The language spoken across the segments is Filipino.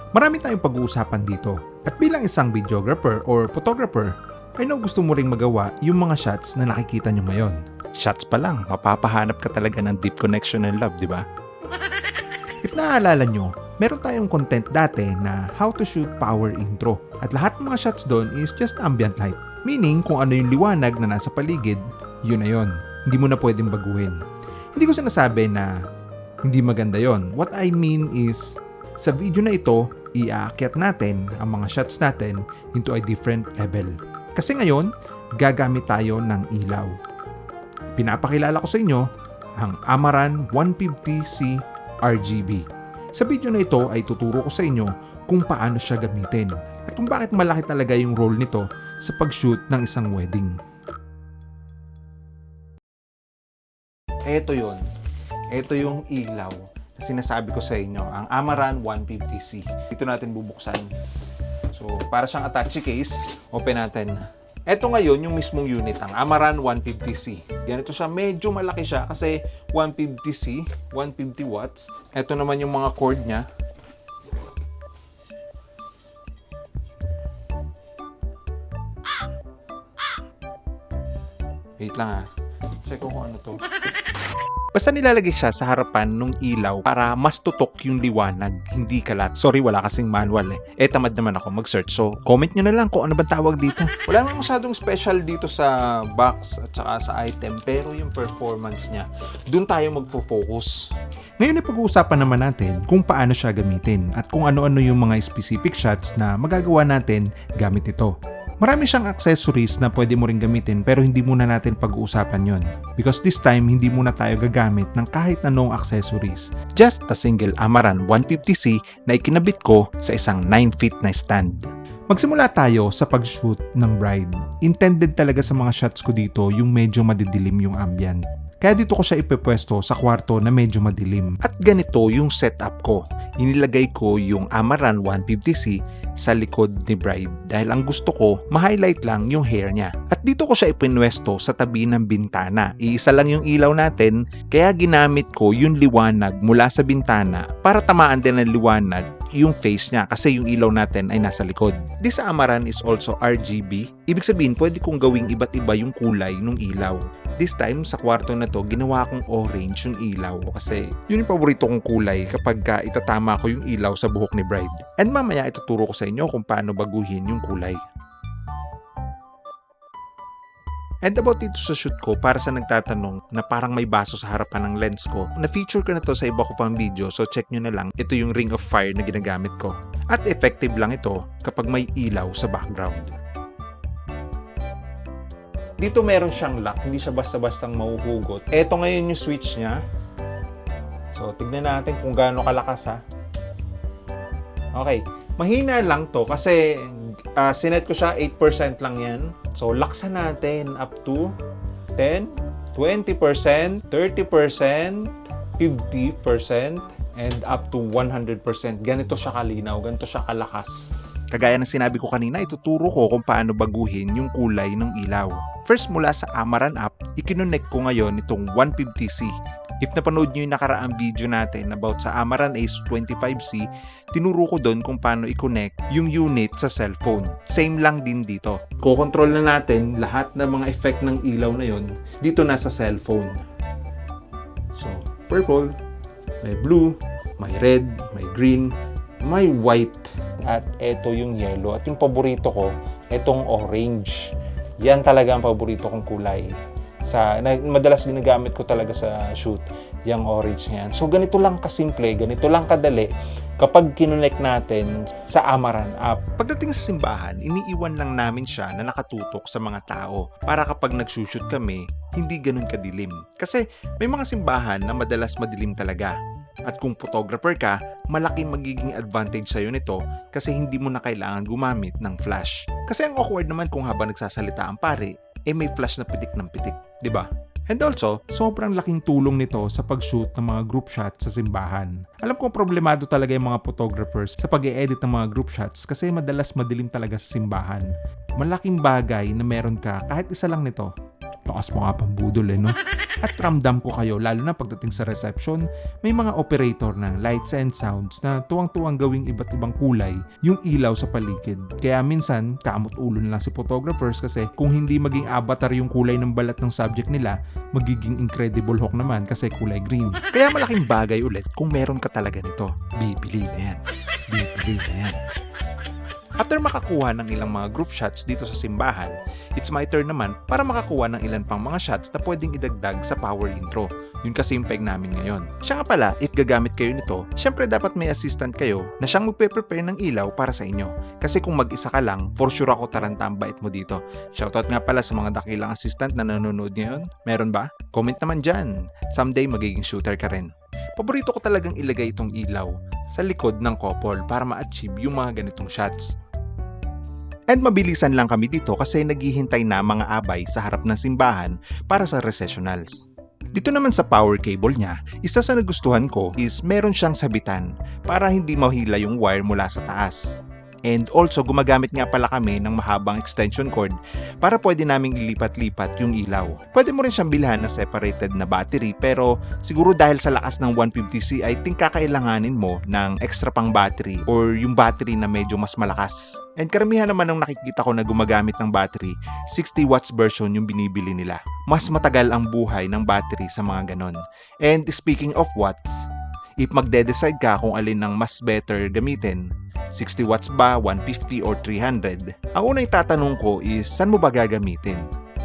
Marami tayong pag-uusapan dito. At bilang isang videographer or photographer, I know gusto mo ring magawa yung mga shots na nakikita nyo ngayon. Shots pa lang, mapapahanap ka talaga ng deep connection and love, di ba? If naaalala nyo, meron tayong content dati na how to shoot power intro. At lahat ng mga shots doon is just ambient light. Meaning, kung ano yung liwanag na nasa paligid, yun na yun. Hindi mo na pwedeng baguhin. Hindi ko sinasabi na hindi maganda yon. What I mean is, sa video na ito, iaakyat natin ang mga shots natin into a different level. Kasi ngayon, gagamit tayo ng ilaw. Pinapakilala ko sa inyo ang Amaran 150C RGB. Sa video na ito ay tuturo ko sa inyo kung paano siya gamitin at kung bakit malaki talaga yung role nito sa pag-shoot ng isang wedding. Ito yun. Ito yung ilaw na sinasabi ko sa inyo, ang Amaran 150C. Ito natin bubuksan. So, para siyang attache case, open natin. Ito ngayon yung mismong unit, ang Amaran 150C. Ganito siya, medyo malaki siya kasi 150C, 150 watts. Ito naman yung mga cord niya. Wait lang check ko kung ano to. Basta nilalagay siya sa harapan ng ilaw para mas tutok yung liwanag, hindi kalat. Sorry, wala kasing manual tamad naman ako mag-search. So, comment nyo na lang kung ano bang tawag dito. Wala namang masyadong special dito sa box at saka sa item, pero yung performance niya, dun tayo magpo-focus. Ngayon ay pag-uusapan naman natin kung paano siya gamitin at kung ano-ano yung mga specific shots na magagawa natin gamit ito. Marami siyang accessories na pwede mo rin gamitin pero hindi muna natin pag-uusapan yon. Because this time, hindi muna tayo gagamit ng kahit anong accessories. Just a single Amaran 150C na ikinabit ko sa isang 9 feet na stand. Magsimula tayo sa pag-shoot ng bride. Intended talaga sa mga shots ko dito yung medyo madidilim yung ambient. Kaya dito ko siya ipepwesto sa kwarto na medyo madilim. At ganito yung setup ko. Inilagay ko yung Amaran 150C sa likod ni bride dahil ang gusto ko, ma-highlight lang yung hair niya. At dito ko siya ipinwesto sa tabi ng bintana. Iisa lang yung ilaw natin, kaya ginamit ko yung liwanag mula sa bintana para tamaan din ng liwanag yung face niya kasi yung ilaw natin ay nasa likod. This Amaran is also RGB. Ibig sabihin, pwede kong gawing iba't iba yung kulay ng ilaw. This time, sa kwarto na to, ginawa kong orange yung ilaw kasi yun yung paborito kong kulay kapag itatama ko yung ilaw sa buhok ni bride. And mamaya ituturo ko sa inyo kung paano baguhin yung kulay. And about dito sa shoot ko, para sa nagtatanong na parang may baso sa harapan ng lens ko, na-feature ko na to sa iba ko pang video, so check nyo na lang. Ito yung ring of fire na ginagamit ko. At effective lang ito kapag may ilaw sa background. Dito meron siyang lock, hindi siya basta-bastang mahuhugot. Ito ngayon yung switch niya. So, tignan natin kung gaano kalakas ha. Okay, mahina lang to kasi sinet ko siya 8% lang yan. So, laksan natin up to 10, 20%, 30%, 50%, and up to 100%. Ganito siya kalinaw, ganito siya kalakas. Kagaya ng sinabi ko kanina, ituturo ko kung paano baguhin yung kulay ng ilaw. First, mula sa Amaran app, ikinonect ko ngayon itong 150C. If napanood nyo yung nakaraang video natin about sa Amaran Ace 25C, tinuro ko doon kung paano i-connect yung unit sa cellphone. Same lang din dito. Kokontrol na natin lahat ng mga effect ng ilaw na yon dito na sa cellphone. So, purple, may blue, may red, may green, may white, at eto yung yellow. At yung paborito ko, etong orange. Yan talaga ang paborito kong kulay. Madalas ginagamit ko talaga sa shoot, yung orange niyan. So, ganito lang kasimple, ganito lang kadali kapag kinonect natin sa Amaran app. Pagdating sa simbahan, iniiwan lang namin siya na nakatutok sa mga tao para kapag nagsushoot kami, hindi ganun kadilim. Kasi may mga simbahan na madalas madilim talaga. At kung photographer ka, malaking magiging advantage sa'yo nito kasi hindi mo na kailangan gumamit ng flash. Kasi ang awkward naman kung habang nagsasalita ang pare, may flash na pitik ng pitik, di ba? And also, sobrang laking tulong nito sa pag-shoot ng mga group shots sa simbahan. Alam kong problemado talaga yung mga photographers sa pag-i-edit ng mga group shots kasi madalas madilim talaga sa simbahan. Malaking bagay na meron ka kahit isa lang nito. Lakas mo nga pambudol no? At ramdam ko kayo, lalo na pagdating sa reception, may mga operator ng lights and sounds na tuwang-tuwang gawing iba't ibang kulay yung ilaw sa paligid. Kaya minsan, kamot ulo na lang si photographers kasi kung hindi maging avatar yung kulay ng balat ng subject nila, magiging Incredible Hulk naman kasi kulay green. Kaya malaking bagay ulit kung meron ka talaga nito. Bibili na yan. Bibili na yan. After makakuha ng ilang mga group shots dito sa simbahan, it's my turn naman para makakuha ng ilan pang mga shots na pwedeng idagdag sa power intro. Yun kasi yung peg namin ngayon. Siya nga pala, if gagamit kayo nito, syempre dapat may assistant kayo na siyang magpe-prepare ng ilaw para sa inyo. Kasi kung mag-isa ka lang, for sure ako taranta ang bait mo dito. Shoutout nga pala sa mga dakilang assistant na nanonood ngayon. Meron ba? Comment naman dyan. Someday magiging shooter ka rin. Paborito ko talagang ilagay itong ilaw sa likod ng couple para ma-achieve yung mga ganitong shots. And mabilisan lang kami dito kasi naghihintay na mga abay sa harap ng simbahan para sa recessionals. Dito naman sa power cable niya, isa sa nagustuhan ko is meron siyang sabitan para hindi mahila yung wire mula sa taas. And also gumagamit nga pala kami ng mahabang extension cord para pwede naming ilipat-lipat yung ilaw. Pwede mo rin siyang bilhan na separated na battery pero siguro dahil sa lakas ng 150C I think kakailanganin mo ng extra pang battery or yung battery na medyo mas malakas. And karamihan naman ng nakikita ko na gumagamit ng battery, 60 watts version yung binibili nila. Mas matagal ang buhay ng battery sa mga ganon. And speaking of watts, if magde-decide ka kung alin ang mas better gamitin, 60 watts ba, 150 or 300? Ang unang itatanong ko is, saan mo ba gagamitin?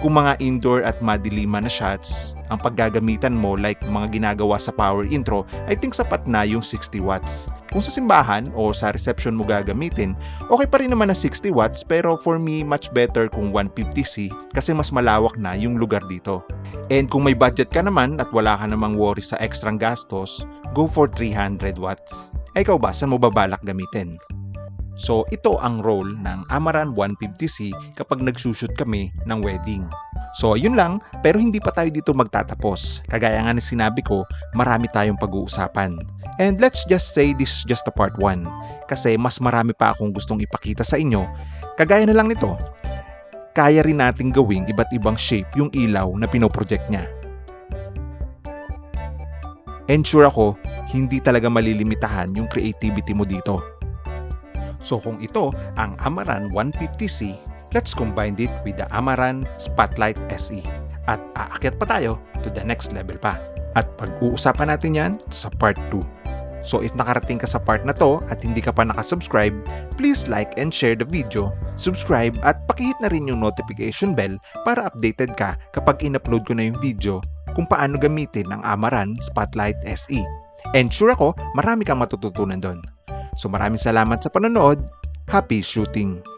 Kung mga indoor at madiliman na shots, ang paggagamitan mo like mga ginagawa sa power intro, I think sapat na yung 60 watts. Kung sa simbahan o sa reception mo gagamitin, okay pa rin naman na 60 watts pero for me, much better kung 150C kasi mas malawak na yung lugar dito. And kung may budget ka naman at wala ka namang worry sa extrang gastos, go for 300 watts. Ikaw ba, saan mo babalak gamitin? So, ito ang role ng Amaran 150C kapag nagsushoot kami ng wedding. So, yun lang, pero hindi pa tayo dito magtatapos. Kagaya nga na sinabi ko, marami tayong pag-uusapan. And let's just say this is just a part 1. Kasi mas marami pa akong gustong ipakita sa inyo. Kagaya na lang nito, kaya rin nating gawing iba't ibang shape yung ilaw na pinoproject niya. And sure ako, hindi talaga malilimitahan yung creativity mo dito. So kung ito ang Amaran 150C, let's combine it with the Amaran Spotlight SE. At aakyat pa tayo to the next level pa. At pag-uusapan natin yan sa part 2. So if nakarating ka sa part na to at hindi ka pa nakasubscribe, please like and share the video, subscribe at pakihit na rin yung notification bell para updated ka kapag in-upload ko na yung video kung paano gamitin ang Amaran Spotlight SE. And sure ako, marami kang matututunan doon. So maraming salamat sa panonood. Happy shooting!